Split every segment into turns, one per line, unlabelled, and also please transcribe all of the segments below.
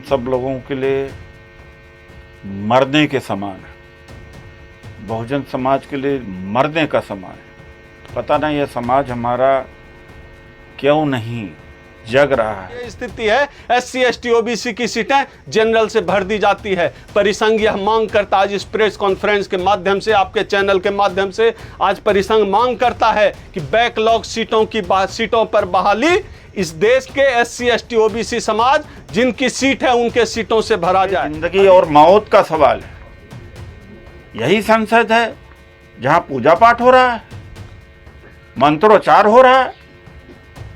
सब लोगों के लिए मरने के समान है। बहुजन समाज के लिए मरने का समान है। पता नहीं यह समाज हमारा क्यों नहीं जग रहा है।
ये स्थिति है, SC ST OBC की सीटें जनरल से भर दी जाती है। परिसंघ यह मांग करता, आज इस प्रेस कॉन्फ्रेंस के माध्यम से, आपके चैनल के माध्यम से आज परिसंघ मांग करता है कि बैकलॉग सीटों पर बहाली इस देश के SC ST OBC समाज जिनकी सीट है उनके सीटों से भरा जाए।
जिंदगी और मौत का सवाल है। यही संसद है जहां पूजा पाठ हो रहा है, मंत्रोच्चार हो रहा है।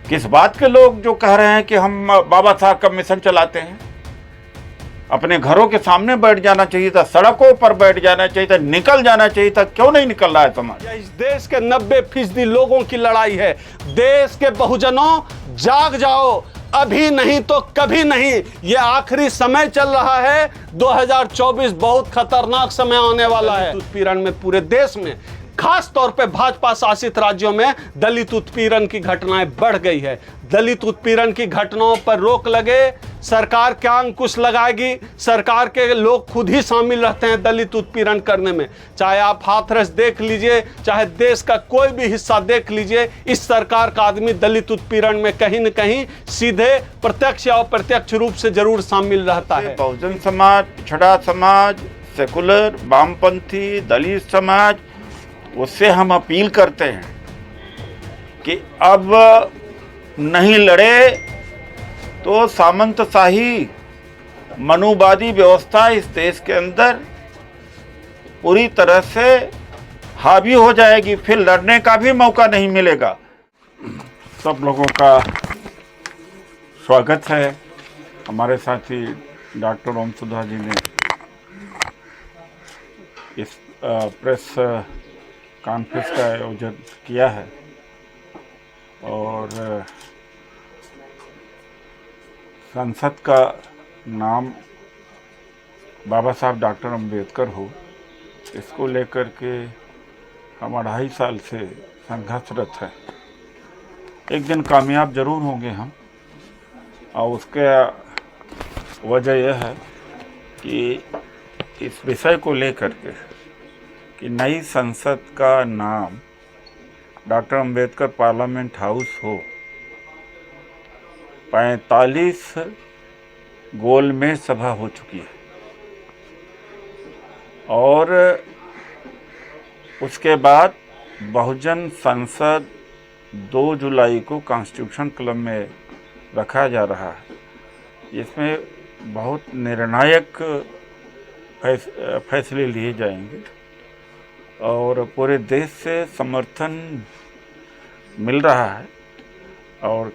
किस बात के लोग जो कह रहे हैं कि हम बाबा साहब का मिशन चलाते हैं। अपने घरों के सामने बैठ जाना चाहिए था, सड़कों पर बैठ जाना चाहिए था, निकल जाना चाहिए था। क्यों नहीं निकल रहा है समाज?
इस देश के 90% लोगों की लड़ाई है। देश के बहुजनों जाग जाओ, अभी नहीं तो कभी नहीं। ये आखिरी समय चल रहा है। 2024 बहुत खतरनाक समय आने वाला है। उत्पीड़न में पूरे देश में, खास तौर पे भाजपा शासित राज्यों में दलित उत्पीड़न की घटनाएं बढ़ गई है। दलित उत्पीड़न की घटनाओं पर रोक लगे, सरकार क्या अंकुश लगाएगी? सरकार के लोग खुद ही शामिल रहते हैं दलित उत्पीड़न करने में। चाहे आप हाथरस देख लीजिए, चाहे देश का कोई भी हिस्सा देख लीजिए, इस सरकार का आदमी दलित उत्पीड़न में कहीं न कहीं सीधे प्रत्यक्ष या अप्रत्यक्ष रूप से जरूर शामिल रहता है।
बहुजन समाज, पिछड़ा समाज, सेकुलर, वामपंथी, दलित समाज, उससे हम अपील करते हैं कि अब नहीं लड़े तो सामंतशाही मनुवादी व्यवस्था इस देश के अंदर पूरी तरह से हावी हो जाएगी। फिर लड़ने का भी मौका नहीं मिलेगा। सब लोगों का स्वागत है। हमारे साथी डॉक्टर ओम सुधा जी ने इस प्रेस कॉन्फ्रेंस का आयोजन किया है और संसद का नाम बाबा साहब डॉक्टर अम्बेडकर हो, इसको लेकर के हम 2.5 साल से संघर्षरत हैं। एक दिन कामयाब जरूर होंगे हम, और उसके वजह यह है कि इस विषय को लेकर के कि नई संसद का नाम डॉक्टर अम्बेडकर पार्लियामेंट हाउस हो। 45 गोलमेज सभा हो चुकी है और उसके बाद बहुजन संसद 2 जुलाई को कॉन्स्टिट्यूशन क्लब में रखा जा रहा है। इसमें बहुत निर्णायक फैसले लिए जाएंगे और पूरे देश से समर्थन मिल रहा है और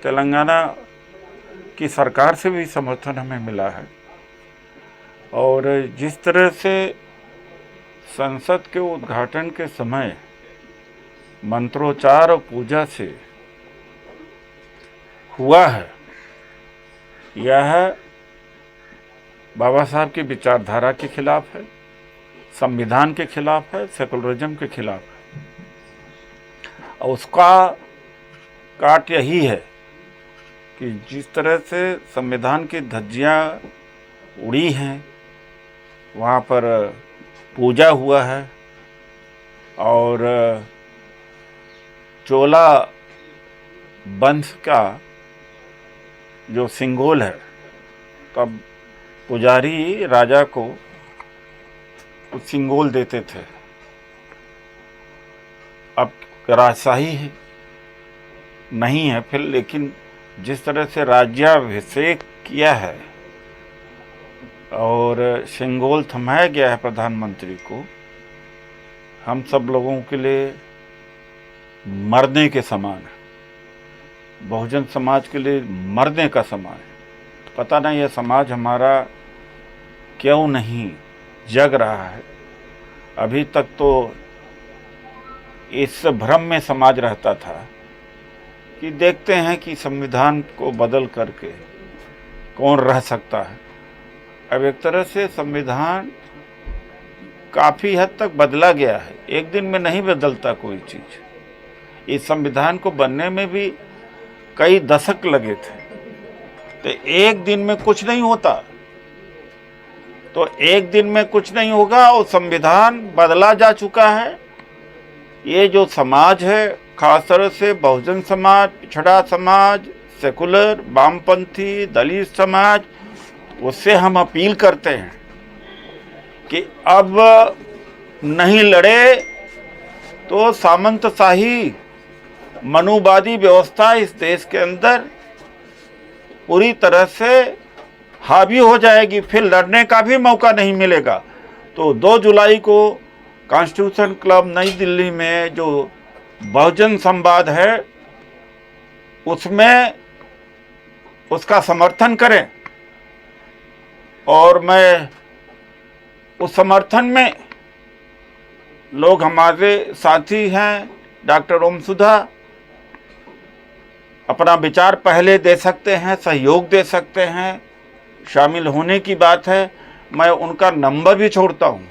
तेलंगाना की सरकार से भी समर्थन हमें मिला है। और जिस तरह से संसद के उद्घाटन के समय मंत्रोच्चार और पूजा से हुआ है, यह बाबा साहब की विचारधारा के खिलाफ है, संविधान के खिलाफ है, सेकुलरिज्म के खिलाफ है। और उसका काट यही है कि जिस तरह से संविधान की धज्जियां उड़ी हैं, वहाँ पर पूजा हुआ है और चोला वंश का जो सिंबल है, तब पुजारी राजा को सिंबल देते थे। अब राजशाही नहीं है फिर, लेकिन जिस तरह से राज्याभिषेक किया है और सिंबल थमाया गया है प्रधानमंत्री को, हम सब लोगों के लिए मरने के समान है। बहुजन समाज के लिए मरने का समान है। पता नहीं यह समाज हमारा क्यों नहीं जग रहा है। अभी तक तो इस भ्रम में समाज रहता था कि देखते हैं कि संविधान को बदल करके कौन रह सकता है। अब एक तरह से संविधान काफ़ी हद तक बदला गया है। एक दिन में नहीं बदलता कोई चीज़। इस संविधान को बनने में भी कई दशक लगे थे तो एक दिन में कुछ नहीं होता, तो एक दिन में कुछ नहीं होगा और संविधान बदला जा चुका है। ये जो समाज है, खास तरह से बहुजन समाज, पिछड़ा समाज, सेकुलर, वामपंथी, दलित समाज, उससे हम अपील करते हैं कि अब नहीं लड़े तो सामंतशाही मनुवादी व्यवस्था इस देश के अंदर पूरी तरह से हावी हो जाएगी, फिर लड़ने का भी मौका नहीं मिलेगा। तो 2 जुलाई को कॉन्स्टिट्यूशन क्लब नई दिल्ली में जो बहुजन संवाद है उसमें उसका समर्थन करें, और मैं उस समर्थन में लोग हमारे साथी हैं, डॉक्टर ओम सुधा अपना विचार पहले दे सकते हैं, सहयोग दे सकते हैं, शामिल होने की बात है। मैं उनका नंबर भी छोड़ता हूँ,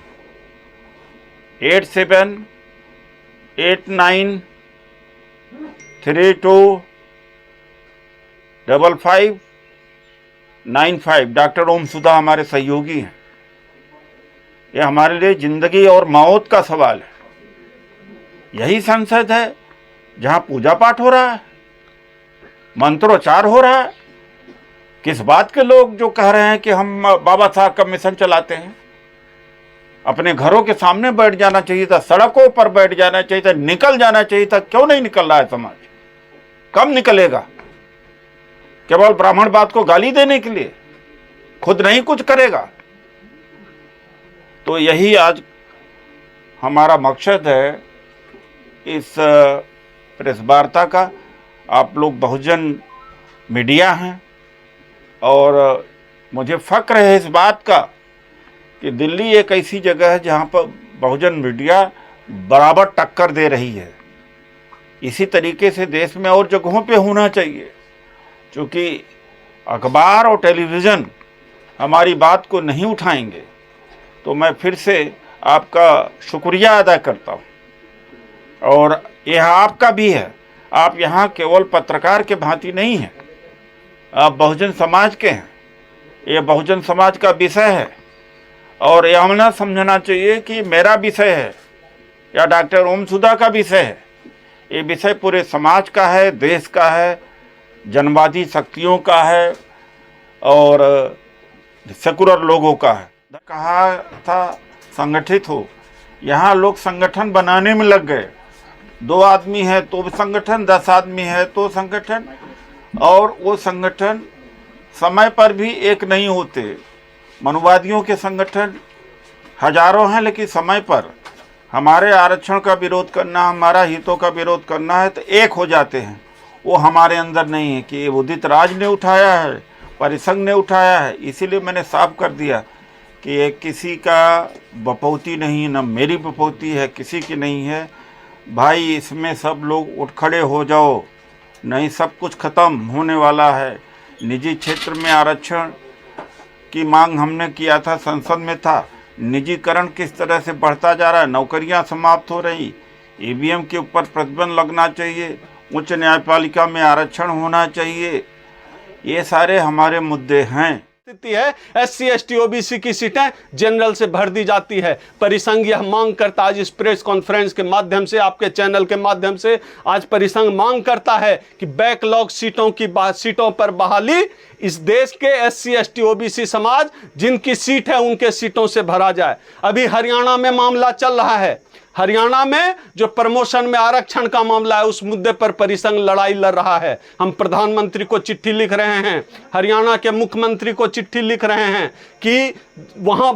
8789325595। डॉक्टर ओम सुधा हमारे सहयोगी हैं। ये हमारे लिए जिंदगी और मौत का सवाल है। यही संसद है जहाँ पूजा पाठ हो रहा है, मंत्रोच्चार हो रहा है। किस बात के लोग जो कह रहे हैं कि हम बाबा साहब का मिशन चलाते हैं? अपने घरों के सामने बैठ जाना चाहिए था, सड़कों पर बैठ जाना चाहिए था, निकल जाना चाहिए था। क्यों नहीं निकल रहा है समाज? कब निकलेगा? केवल ब्राह्मणवाद को गाली देने के लिए, खुद नहीं कुछ करेगा। तो यही आज हमारा मकसद है इस प्रेस वार्ता का। आप लोग बहुजन मीडिया हैं और मुझे फक्र है इस बात का कि दिल्ली एक ऐसी जगह है जहाँ पर बहुजन मीडिया बराबर टक्कर दे रही है। इसी तरीके से देश में और जगहों पे होना चाहिए, क्योंकि अखबार और टेलीविज़न हमारी बात को नहीं उठाएंगे। तो मैं फिर से आपका शुक्रिया अदा करता हूँ, और यह आपका भी है। आप यहाँ केवल पत्रकार के भांति नहीं हैं, आप बहुजन समाज के हैं। ये बहुजन समाज का विषय है, और यह हमें समझना चाहिए कि मेरा विषय है या डॉक्टर ओम सुधा का विषय है। ये विषय पूरे समाज का है, देश का है, जनवादी शक्तियों का है और सेकुलर लोगों का है। कहा था संगठित हो, यहाँ लोग संगठन बनाने में लग गए। 2 आदमी है तो संगठन, 10 आदमी है तो संगठन, और वो संगठन समय पर भी एक नहीं होते। मनुवादियों के संगठन हजारों हैं, लेकिन समय पर हमारे आरक्षण का विरोध करना, हमारा हितों का विरोध करना है तो एक हो जाते हैं। वो हमारे अंदर नहीं है कि उदित राज ने उठाया है, परिसंघ ने उठाया है। इसीलिए मैंने साफ कर दिया कि ये किसी का बपौती नहीं, न मेरी बपौती है, किसी की नहीं है। भाई इसमें सब लोग उठ खड़े हो जाओ, नहीं सब कुछ ख़त्म होने वाला है। निजी क्षेत्र में आरक्षण की मांग हमने किया था, संसद में था। निजीकरण किस तरह से बढ़ता जा रहा है, नौकरियां समाप्त हो रही, ईवीएम के ऊपर प्रतिबंध लगना चाहिए, उच्च न्यायपालिका में आरक्षण होना चाहिए। ये सारे हमारे मुद्दे हैं।
स्थिति है, SC ST OBC की सीटें जनरल से भर दी जाती है। परिसंघ यह मांग करता, आज इस प्रेस कॉन्फ्रेंस के माध्यम से, आपके चैनल के माध्यम से आज परिसंघ मांग करता है कि बैकलॉग सीटों पर बहाली इस देश के SC ST OBC समाज जिनकी सीट है उनके सीटों से भरा जाए। अभी हरियाणा में मामला चल रहा है, हरियाणा में जो प्रमोशन में आरक्षण का मामला है उस मुद्दे पर परिसंघ लड़ाई लड़ रहा है। हम प्रधानमंत्री को चिट्ठी लिख रहे हैं, हरियाणा के मुख्यमंत्री को चिट्ठी लिख रहे हैं कि वहां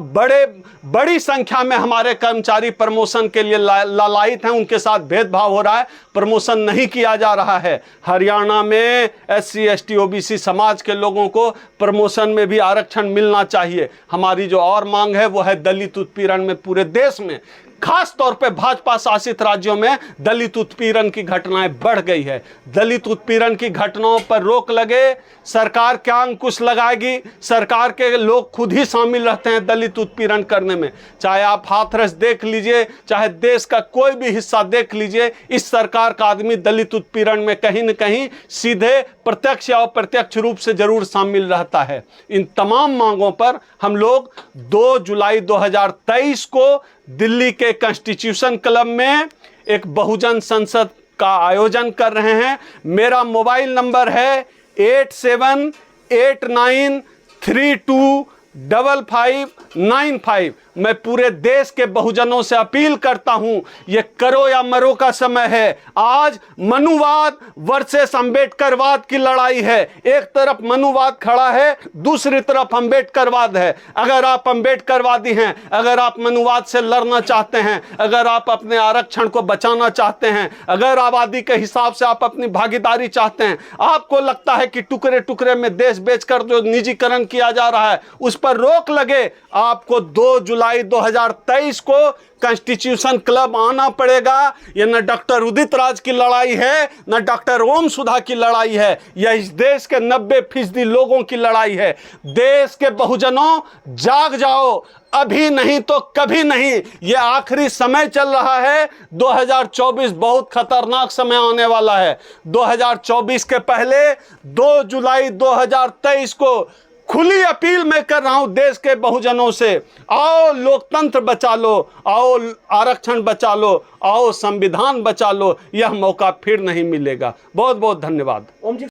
बड़ी संख्या में हमारे कर्मचारी प्रमोशन के लिए लालायित हैं, उनके साथ भेदभाव हो रहा है, प्रमोशन नहीं किया जा रहा है। हरियाणा में SC ST OBC समाज के लोगों को प्रमोशन में भी आरक्षण मिलना चाहिए। हमारी जो और मांग है वो है दलित उत्पीड़न में पूरे देश में, खास तौर पे भाजपा शासित राज्यों में दलित उत्पीड़न की घटनाएं बढ़ गई है। दलित उत्पीड़न की घटनाओं पर रोक लगे, सरकार क्या अंकुश लगाएगी? सरकार के लोग खुद ही शामिल रहते हैं दलित उत्पीड़न करने में। चाहे आप हाथरस देख लीजिए, चाहे देश का कोई भी हिस्सा देख लीजिए, इस सरकार का आदमी दलित उत्पीड़न में कहीं न कहीं सीधे प्रत्यक्ष या अप्रत्यक्ष रूप से जरूर शामिल रहता है। इन तमाम मांगों पर हम लोग 2 जुलाई 2023 को दिल्ली के कॉन्स्टिट्यूशन क्लब में एक बहुजन संसद का आयोजन कर रहे हैं। मेरा मोबाइल नंबर है 8789325595। मैं पूरे देश के बहुजनों से अपील करता हूं, ये करो या मरो का समय है। आज मनुवाद वर्सेस अंबेडकरवाद की लड़ाई है। एक तरफ मनुवाद खड़ा है, दूसरी तरफ अंबेडकरवाद है। अगर आप अंबेडकरवादी हैं, अगर आप मनुवाद से लड़ना चाहते हैं, अगर आप अपने आरक्षण को बचाना चाहते हैं, अगर आबादी के हिसाब से आप अपनी भागीदारी चाहते हैं, आपको लगता है कि टुकड़े टुकड़े में देश बेचकर जो निजीकरण किया जा रहा है उस पर रोक लगे, आपको 2 जुलाई 2023 को कॉन्स्टिट्यूशन क्लब आना पड़ेगा। यह न डॉक्टर उदित राज की लड़ाई है, न डॉक्टर ओम सुधा की लड़ाई है, यह इस देश के 90% लोगों की लड़ाई है। देश के बहुजनों जाग जाओ, अभी नहीं तो कभी नहीं। यह आखिरी समय चल रहा है। 2024 बहुत खतरनाक समय आने वाला है। 2024 के पहले 2 जुलाई 2023 को खुली अपील मैं कर रहा हूं देश के बहुजनों से, आओ लोकतंत्र बचा लो, आओ आरक्षण बचा लो, आओ संविधान बचा लो। यह मौका फिर नहीं मिलेगा। बहुत बहुत धन्यवाद।
ओम जी